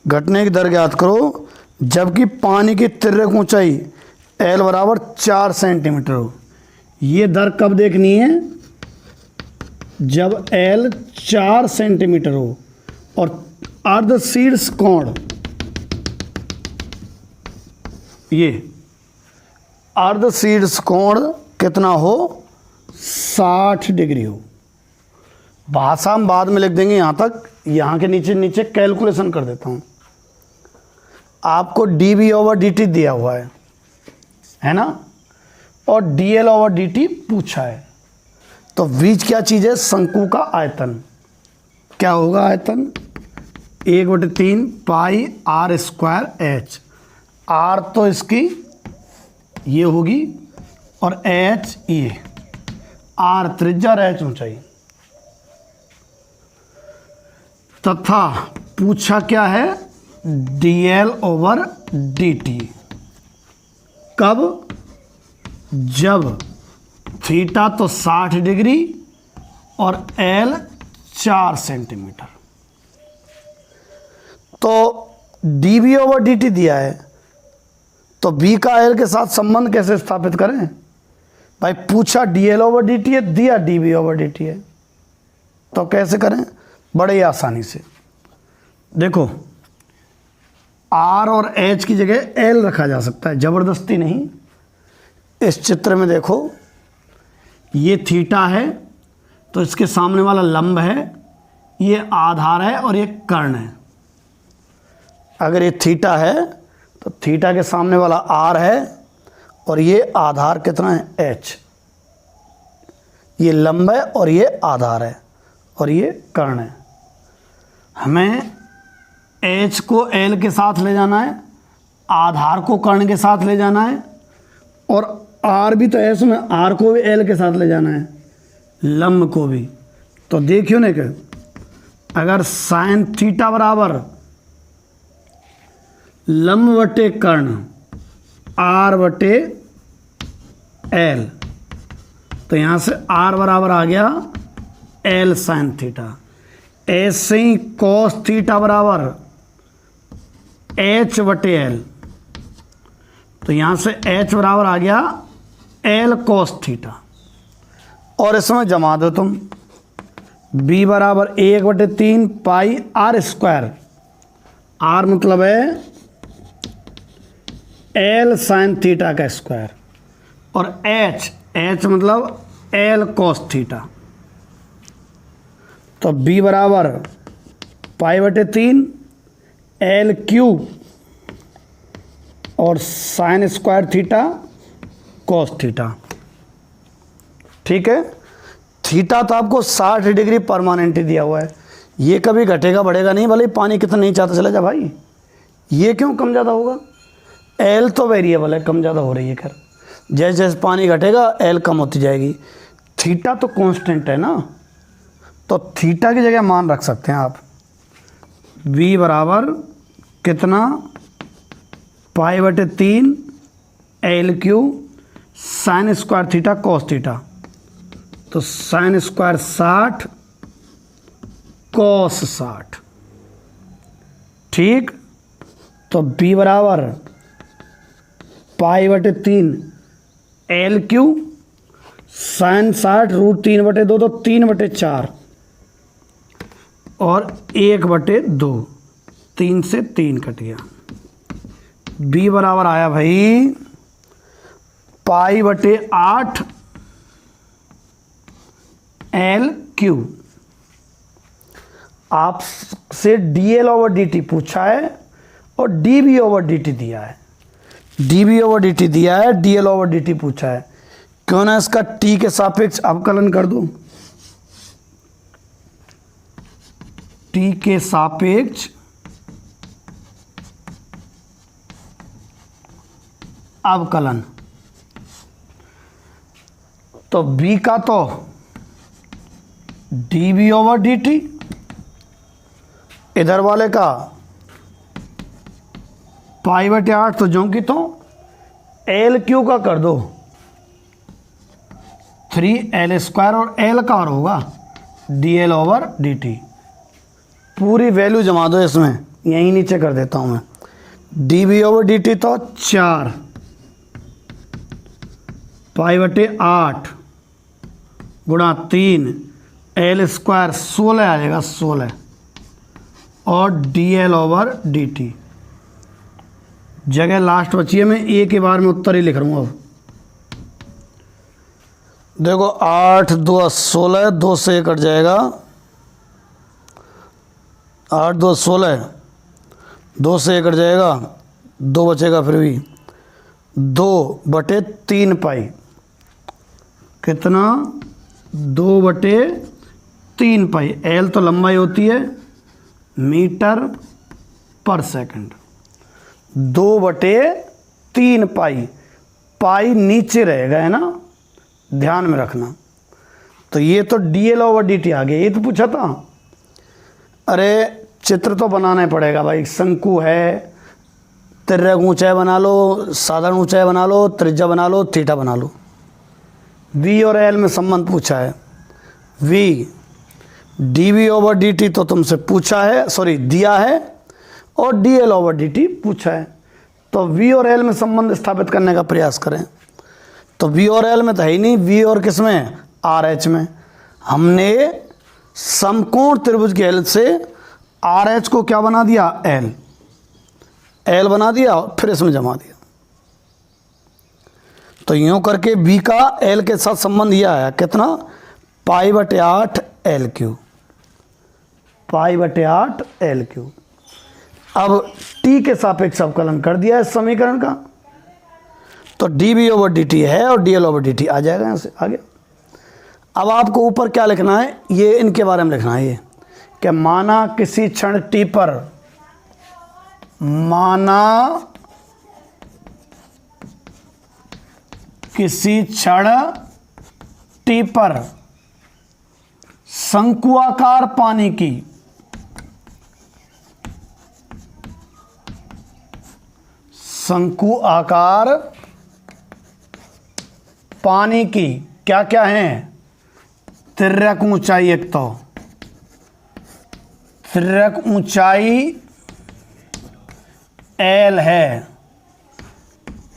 घटने की दर ज्ञात करो जबकि पानी की तिर्यक ऊंचाई एल बराबर 4 सेंटीमीटर हो। ये दर कब देखनी है, जब एल 4 सेंटीमीटर हो और अर्ध शीर्ष कोण, ये अर्ध शीर्ष कोण कितना हो, 60 डिग्री हो। भाषा हम बाद में लिख देंगे, यहाँ तक, यहाँ के नीचे कैलकुलेशन कर देता हूँ। आपको d b over D t दिया हुआ है ना, और d l over D t पूछा है। तो बीच क्या चीज़ है, शंकु का आयतन। क्या होगा आयतन, 1/3 पाई आर स्क्वायर एच। आर तो इसकी ये होगी और एच ये, आर त्रिज्या और एच ऊंचाई। तथा पूछा क्या है, dl ओवर dt। कब? जब थीटा तो 60 डिग्री और l 4 सेंटीमीटर। तो dv ओवर dt दिया है, तो b का l के साथ संबंध कैसे स्थापित करें भाई? पूछा dl ओवर dt है, दिया dv ओवर dt है, तो कैसे करें? बड़े आसानी से। देखो r और h की जगह l रखा जा सकता है, ज़बरदस्ती नहीं। इस चित्र में देखो, ये थीटा है तो इसके सामने वाला लंब है, ये आधार है और ये कर्ण है। अगर ये थीटा है तो थीटा के सामने वाला r है और ये आधार कितना है, h। ये लंब है और ये आधार है और ये कर्ण है। हमें h को l के साथ ले जाना है, आधार को कर्ण के साथ ले जाना है, और r भी तो है इसमें, r को भी l के साथ ले जाना है, लंब को भी। तो देखियो ना कि अगर साइन थीटा बराबर लंब बटे कर्ण r बटे l, तो यहाँ से r बराबर आ गया l साइन थीटा। ऐसे ही कॉस थीटा बराबर h बटे l, तो यहाँ से h बराबर आ गया l कॉस थीटा। और इसमें जमा दो तुम, b बराबर 1/3 पाई r स्क्वायर। r मतलब है l साइन थीटा का स्क्वायर, और h मतलब l कॉस थीटा। तो b बराबर π/3 l क्यूब और sine square theta cos theta. ठीक है, थीटा तो आपको 60 डिग्री परमानेंट ही दिया हुआ है, ये कभी घटेगा बढ़ेगा नहीं, भले पानी कितना नहीं चाहता चला जा भाई। ये क्यों कम ज़्यादा होगा? एल तो वेरिएबल है, कम ज़्यादा हो रही है। खैर जैसे जैसे पानी घटेगा एल कम होती जाएगी। थीटा तो कांस्टेंट है ना, तो थीटा की जगह मान रख सकते हैं आप। v बराबर कितना, π/3 l cube sine square theta cos theta. तो साइन स्क्वायर 60 कॉस 60। ठीक, तो b बराबर π/3 l क्यूब साइन 60 √3/2, तो 3/4 और 1/2, 3 से 3 कट गया। b बराबर आया भाई π/8 l क्यूब। आपसे dl ओवर dt पूछा है और dv ओवर dt दिया है, dv ओवर dt दिया है, dl ओवर dt पूछा है। क्यों ना इसका t के सापेक्ष अवकलन कर दूं, t के सापेक्ष अवकलन। तो b का तो dv ओवर dt, इधर वाले का π/8, तो जो कि तो l क्यू का कर दो 3l² और l का और होगा dl ओवर dt। पूरी वैल्यू जमा दो इसमें, यहीं नीचे कर देता हूं मैं। dv ओवर dt तो 4 π/8 गुणा 3 l² 16 आ जाएगा, 16 और dl ओवर dt। जगह लास्ट बची है, मैं एक ही बार में उत्तर ही लिख रहा हूँ। अब देखो 8 2 16, 2 से कट जाएगा, 8 2 16, 2 से कट जाएगा, 2 बचेगा फिर भी, 2/3 पाई। कितना, 2/3 पाई। एल तो लंबाई होती है मीटर पर सेकंड, 2/3 पाई। पाई नीचे रहेगा, है ना, ध्यान में रखना। तो ये तो dl/dt आ गया, ये तो पूछा था। अरे चित्र तो बनाना ही पड़ेगा भाई। शंकु है, तिर्यक ऊंचाई बना लो, साधारण ऊंचाई बना लो, त्रिज्या बना लो, थीटा बना लो। v और l में संबंध पूछा है। v dv/dt तो तुमसे पूछा है, सॉरी दिया है, और dl/dt पूछा है। तो v और l में संबंध स्थापित करने का प्रयास करें। तो v और l में तो है ही नहीं, v और किस में, RH में। हमने समकोण त्रिभुज की हेल्प से RH को क्या बना दिया, L बना दिया, और फिर इसमें जमा दिया। तो यूं करके v का l के साथ संबंध यह आया, कितना, π/8 L3, π/8 L3। अब t के सापेक्ष अवकलन कर दिया इस समीकरण का, तो dv/dt है और dl/dt आ जाएगा यहाँ से आगे। अब आपको ऊपर क्या लिखना है, ये इनके बारे में लिखना है, ये कि माना किसी क्षण t पर, माना किसी क्षण t पर शंकुआकार पानी की शंकु आकार पानी की क्या क्या है, तिर्यक ऊंचाई, एक तो तिर्यक ऊंचाई L है,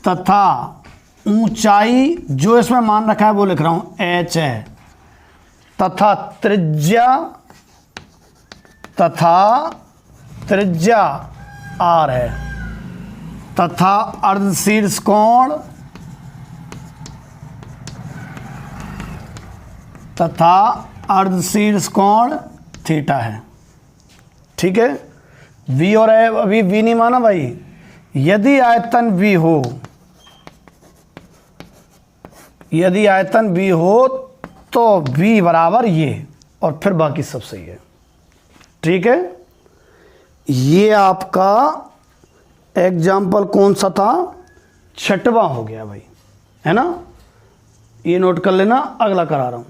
तथा ऊंचाई जो इसमें मान रखा है वो लिख रहा हूं H है, तथा त्रिज्या R है, तथा अर्धशीर्ष कोण थीटा है। ठीक है। v और अभी v नहीं माना भाई। यदि आयतन v हो तो v बराबर ये, और फिर बाकी सब सही है। ठीक है। ये आपका एग्जाम्पल कौन सा था, 6वां हो गया भाई, है ना। ये नोट कर लेना, अगला करा रहा हूं।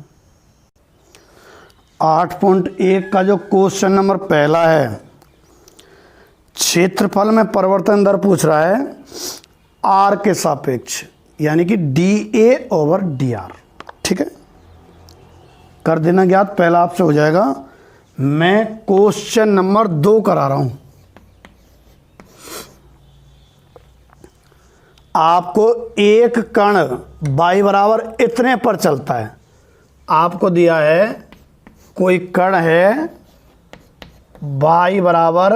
8.1 का जो क्वेश्चन नंबर पहला है, क्षेत्रफल में परिवर्तन दर पूछ रहा है r के सापेक्ष, यानी कि dA/dr। ठीक है, कर देना ज्ञात, पहला आपसे हो जाएगा। मैं क्वेश्चन नंबर 2 करा रहा हूं। आपको एक कण y बराबर इतने पर चलता है, आपको दिया है कोई कण है y बराबर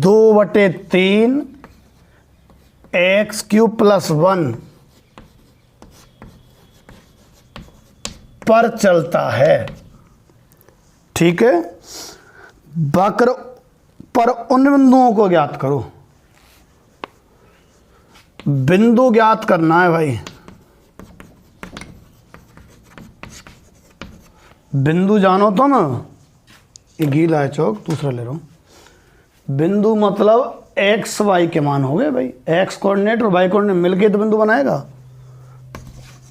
2/3 x³ + 1 पर चलता है। ठीक है। वक्र पर उन बिंदुओं को ज्ञात करो। बिंदु ज्ञात करना है भाई। बिंदु जानो तो ना, ये गीला है चौक, दूसरा ले रहा हूं। बिंदु मतलब एक्स वाई के मान हो गए भाई, एक्स कोऑर्डिनेट और वाई कोऑर्डिनेट मिलके तो बिंदु बनाएगा।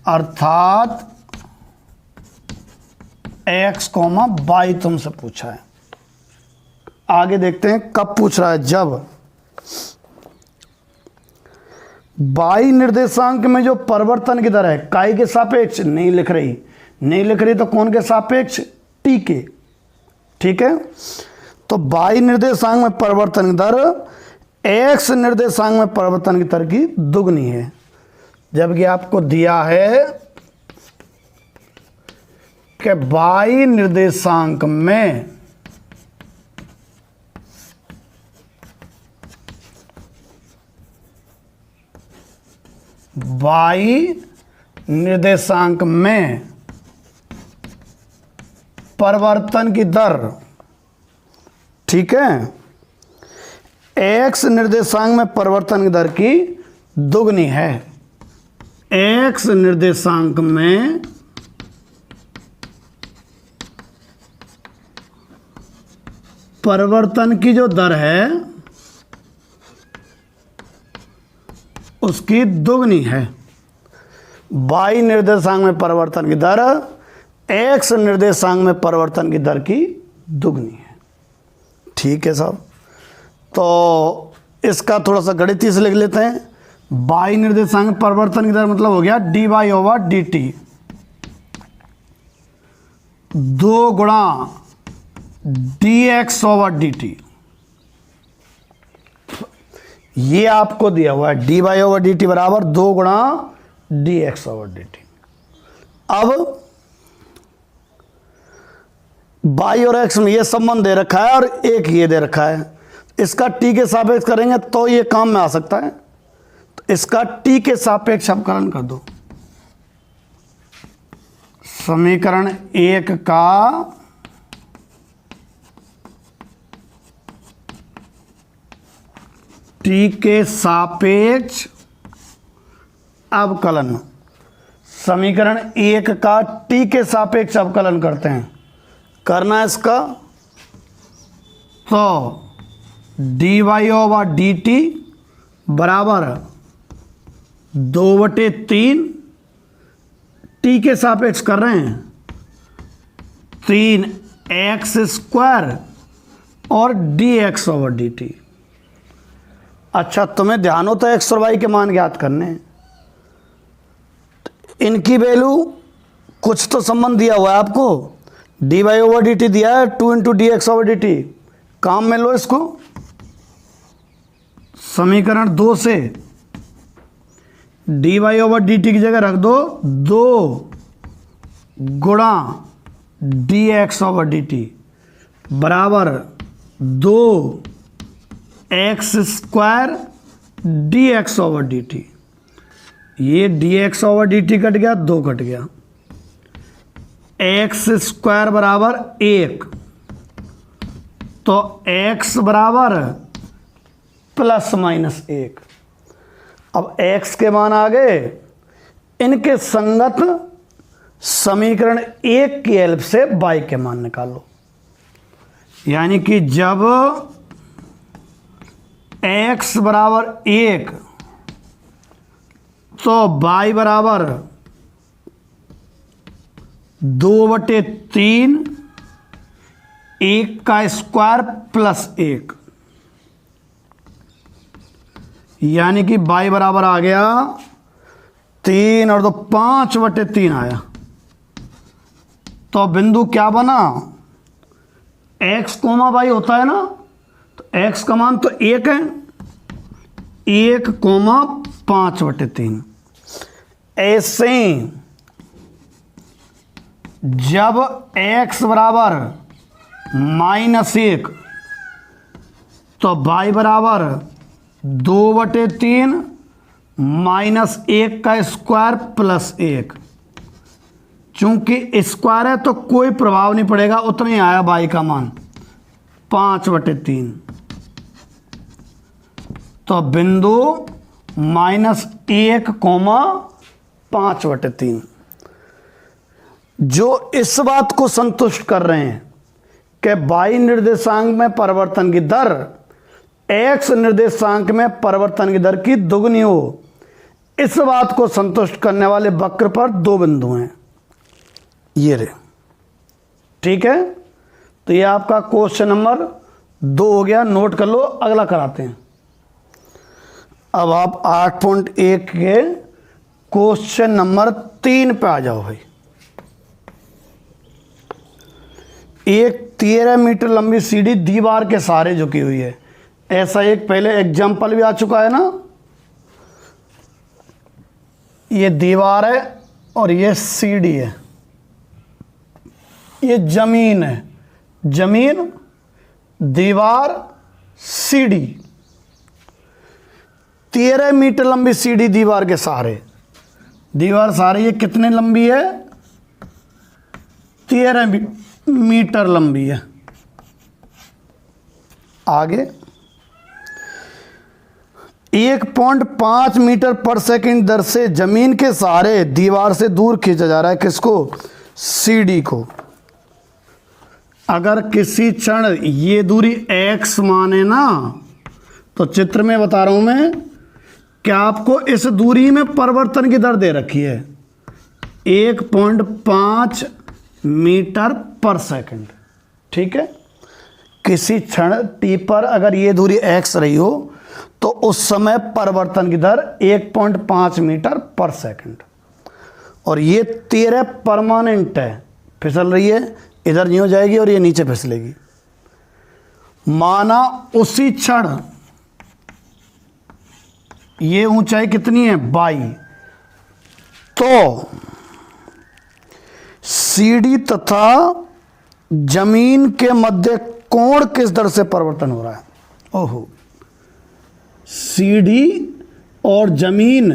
अर्थात एक्स कॉमा वाई तुमसे पूछा है। आगे देखते हैं कब पूछ रहा है, जब वाई निर्देशांक में जो परिवर्तन की दर है काई के सापेक्ष नहीं लिख रही तो कौन के सापेक्ष, टी के। ठीक है। तो वाई निर्देशांक में परिवर्तन की दर एक्स निर्देशांक में परिवर्तन की दर की दुगनी है, जबकि आपको दिया है कि वाई निर्देशांक में परिवर्तन की दर, ठीक है, एक्स निर्देशांक में परिवर्तन की दर की दुगनी है। एक्स निर्देशांक में परिवर्तन की जो दर है उसकी दुगनी है। y निर्देशांक में परिवर्तन की दर x निर्देशांक में परिवर्तन की दर की दुगनी है। ठीक है साहब, तो इसका थोड़ा सा गणितीय से लिख लेते हैं। y निर्देशांक में परिवर्तन की दर मतलब हो गया dy/dt, 2 गुणा dx/dt। ये आपको दिया हुआ है dy/dt बराबर 2 गुणा dx/dt। अब y और x में ये संबंध दे रखा है और एक ये दे रखा है, इसका t के सापेक्ष करेंगे तो ये काम में आ सकता है। तो इसका t के सापेक्ष अवकलन कर दो। समीकरण 1 का t के सापेक्ष अवकलन, समीकरण 1 का t के सापेक्ष अवकलन करते हैं। करना है इसका तो dy/dt बराबर 2/3, t के सापेक्ष कर रहे हैं 3x² और dx/dt। अच्छा, तुम्हें ध्यान हो तो x और y के मान ज्ञात करने हैं। इनकी वैल्यू कुछ तो संबंध दिया हुआ है आपको, dy/dt दिया है 2 × dx/dt। काम में लो इसको, समीकरण 2 से dy/dt की जगह रख दो 2 गुणा dx/dt बराबर 2x² dx/dt। ये dx/dt कट गया, 2 कट गया, x² बराबर 1, तो x बराबर ±1। अब x के मान आ गए, इनके संगत समीकरण 1 की हेल्प से y के मान निकालो। यानी कि जब x बराबर 1 तो y बराबर 2/3, 1 का स्क्वायर प्लस 1, यानी कि y बराबर आ गया 3 और 2 5/3 आया। तो बिंदु क्या बना, x, y होता है ना, तो x का मान तो 1 है, 1, 5/3। ऐसे जब x बराबर -1 तो y बराबर 2/3 -1 का स्क्वायर प्लस 1। चूंकि स्क्वायर है तो कोई प्रभाव नहीं पड़ेगा, उतना ही आया y का मान 5/3। तो बिंदु -1, 5/3 जो इस बात को संतुष्ट कर रहे हैं कि y निर्देशांक में परिवर्तन की दर x निर्देशांक में परिवर्तन की दर की दुगनी हो, इस बात को संतुष्ट करने वाले वक्र पर 2 बिंदु हैं, ये रहे। ठीक है, तो ये आपका क्वेश्चन नंबर 2 हो गया, नोट कर लो। अगला कराते हैं। अब आप 8.1 के क्वेश्चन नंबर 3 पे आ जाओ भाई। एक 13 मीटर लंबी सीढ़ी दीवार के सहारे झुकी हुई है। ऐसा एक पहले एग्जाम्पल भी आ चुका है ना। ये दीवार है और ये सीढ़ी है, ये जमीन है, जमीन, दीवार, सीढ़ी। 13 मीटर लंबी सीढ़ी दीवार के सहारे, दीवार सहारे ये कितने लंबी है, 13 मीटर लंबी है। आगे 1.5 मीटर पर सेकंड दर से जमीन के सहारे दीवार से दूर खींचा जा रहा है, किसको, सीढ़ी को। अगर किसी क्षण ये दूरी x माने ना, तो चित्र में बता रहा हूं मैं क्या आपको इस दूरी में परिवर्तन की दर दे रखी है 1.5 मीटर पर सेकंड, ठीक है। किसी क्षण t पर अगर ये दूरी x रही हो तो उस समय परिवर्तन की दर 1.5 मीटर पर सेकंड। और ये 13 परमानेंट है, फिसल रही है, इधर नहीं हो जाएगी और ये नीचे फिसलेगी। माना उसी क्षण ये ऊंचाई कितनी है 22, तो सीडी तथा जमीन के मध्य कोण किस दर से परिवर्तन हो रहा है। ओहो, सीडी और जमीन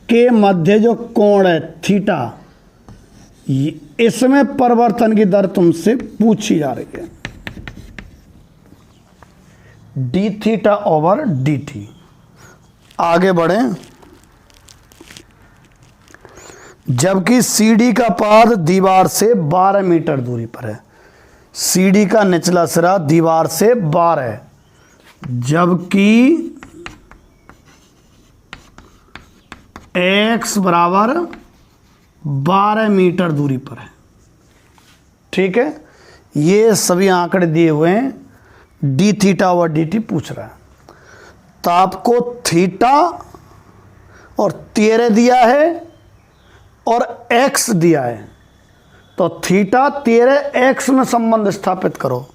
के मध्य जो कोण है थीटा, इसमें परिवर्तन की दर तुमसे पूछी जा रही है, D theta over D T. आगे बढ़ें। जबकि सीडी का पाद दीवार से 12 मीटर दूरी पर है, सीडी का निचला सिरा दीवार से 12, जबकि x बराबर 12 मीटर दूरी पर है, ठीक है। ये सभी आंकड़े दिए हुए हैं, D theta over D T पूछ रहा है। तो आपको थीटा और 13 दिया है और x दिया है, तो थीटा 13 x में संबंध स्थापित करो।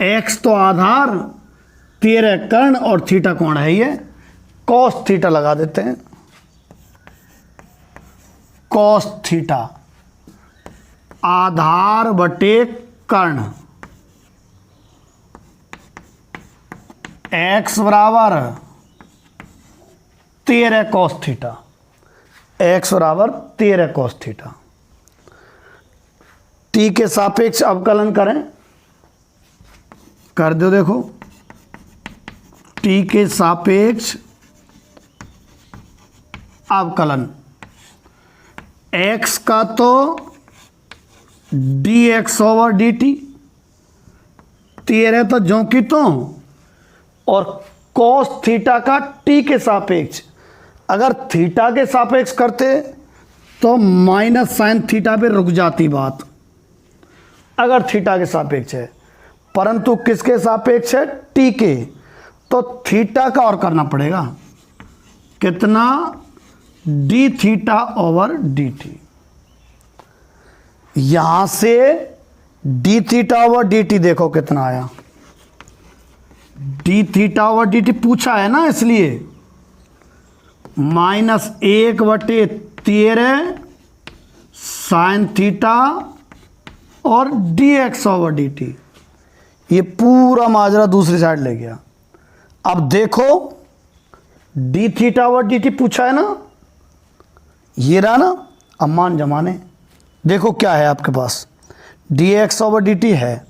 x तो आधार, 13 कर्ण और थीटा कोण है, ये कॉस थीटा लगा देते हैं। कॉस थीटा आधार बटे कर्ण, x बराबर 13 कॉस थीटा, x बराबर 13 कॉस थीटा। t के सापेक्ष अवकलन करें, कर दो। देखो t के सापेक्ष अवकलन, x का तो dx ओवर dt, 13 तो ज्यों की तो, और cos थीटा का t के सापेक्ष। अगर थीटा के सापेक्ष करते तो माइनस साइन थीटा पे रुक जाती बात, अगर थीटा के सापेक्ष है, परंतु किसके सापेक्ष है t के, तो थीटा का और करना पड़ेगा, कितना D theta over D T. यहां से D theta over D T देखो कितना आया, D theta over D t पूछा है ना, इसलिए -1/13 साइन थीटा और D x over D T. ये पूरा माजरा दूसरी साइड ले गया। अब देखो D theta over D t पूछा है ना, ये रहा ना। अब मान जमाने देखो क्या है आपके पास, D x over D T है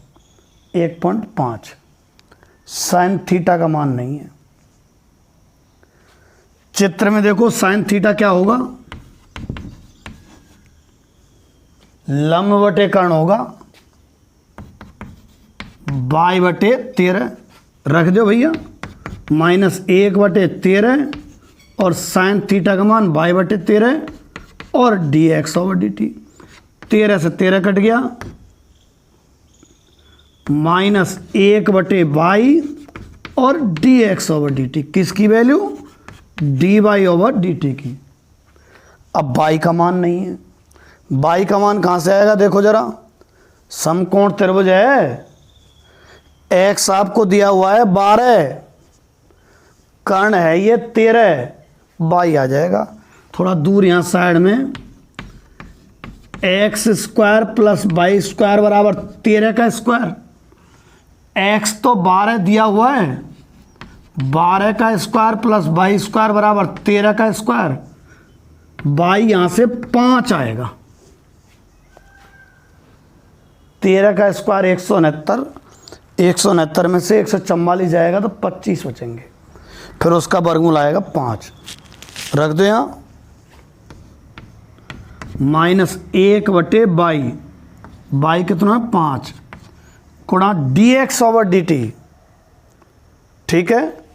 1.5, साइन थीटा का मान नहीं है। चित्र में देखो साइन थीटा क्या होगा, लंब बटे कर्ण होगा, बाई बटे 13 रख दो भैया, -1/13 और साइन थीटा का मान बाई बटे 13 और D x over D T. 13 से 13 कट गया, -1/22 और D x over D T. किसकी value, D Y over D T की। अब बाई का मान नहीं है, बाई का मान कहाँ से आएगा देखो जरा, समकोण त्रिभुज है, एक्स आपको दिया हुआ है 12, कर्ण है ये 13, बाई आ जाएगा। थोड़ा दूर यहाँ साइड में, x square plus by square बराबर 13 का स्क्वायर। एक्स तो 12 दिया हुआ है, 12 का स्क्वायर प्लस बाई स्क्वायर बराबर 13 का स्क्वायर। बाई यहाँ से 5 आएगा, 13 का स्क्वायर 169, 169 में से 144 जाएगा तो 25 बचेंगे, फिर उसका वर्गमूल आएगा 5, रख दो यहाँ। -1/22, बाई कितना है 5, गुणा D x over D T, ठीक है।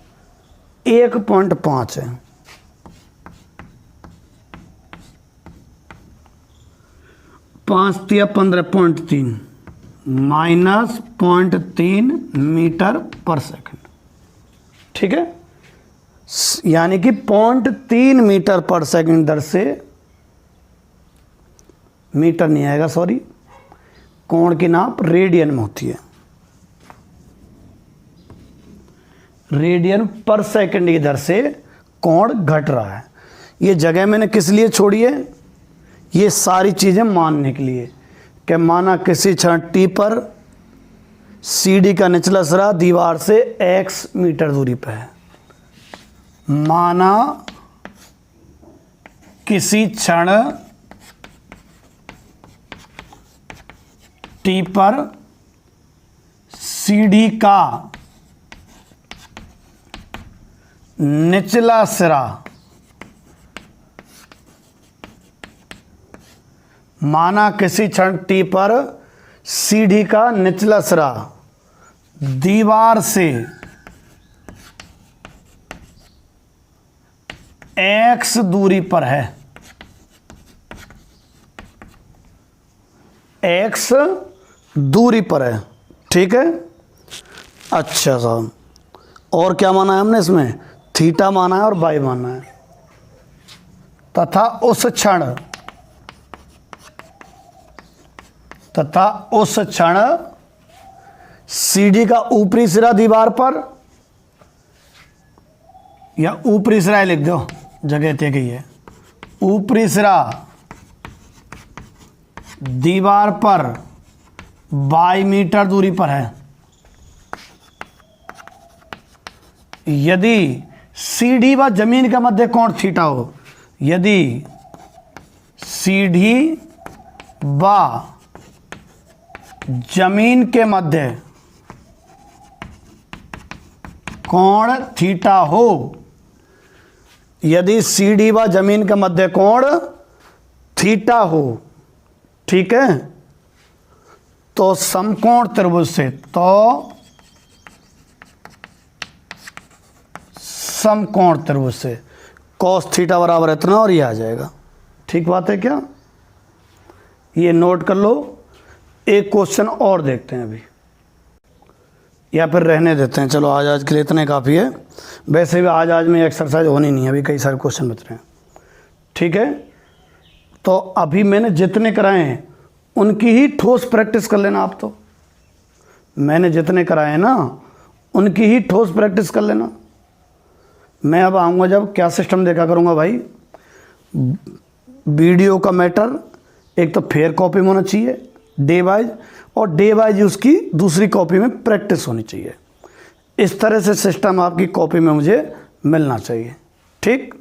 1.5 है, 5 या 15.3 माइनस 0.3 मीटर पर सेकंड। ठीक है, यानी कि 0.3 मीटर पर सेकंड दर से, मीटर नहीं आएगा सॉरी, कोण की नाप रेडियन में होती है, रेडियन पर सेकंड की दर से कोण घट रहा है। ये जगह मैंने किस लिए छोड़ी है, ये सारी चीज़ें मानने के लिए कि माना किसी क्षण टी पर सीडी का निचला सिरा दीवार से x मीटर दूरी पर है, माना किसी क्षण टी पर सीडी का निचला सिरा, माना किसी क्षण टी पर सीढ़ी का निचला सिरा दीवार से x दूरी पर है, x दूरी पर है। ठीक है, अच्छा साहब, और क्या माना है हमने इसमें, थीटा माना है और बाई माना है, तथा उस क्षण सीढ़ी का ऊपरी सिरा दीवार पर, या ऊपरी सिरा लिख दो, जगह तय गई है, ऊपरी सिरा दीवार पर 22 मीटर दूरी पर है। यदि सीढ़ी व जमीन का मध्य कोण थीटा हो, यदि सीढ़ी व जमीन के मध्य कोण थीटा हो, यदि सीढ़ी व जमीन के मध्य कोण थीटा हो, ठीक है, तो समकोण त्रिभुज से, तो समकोण त्रिभुज से कॉस थीटा बराबर इतना और ये आ जाएगा। ठीक बात है क्या, ये नोट कर लो। एक क्वेश्चन और देखते हैं अभी, या फिर रहने देते हैं, चलो आज के लिए इतने काफ़ी है। वैसे भी आज में एक्सरसाइज होनी नहीं है, अभी कई सारे क्वेश्चन बच रहे हैं। ठीक है, तो अभी मैंने जितने कराए हैं उनकी ही ठोस प्रैक्टिस कर लेना आप। तो मैंने जितने कराए हैं ना उनकी ही ठोस प्रैक्टिस कर लेना। मैं अब आऊँगा जब क्या सिस्टम देखा करूँगा भाई, वीडियो का मैटर एक तो फेयर कॉपी में होना चाहिए डे वाइज, और डे वाइज उसकी दूसरी कॉपी में प्रैक्टिस होनी चाहिए। इस तरह से सिस्टम आपकी कॉपी में मुझे मिलना चाहिए। ठीक।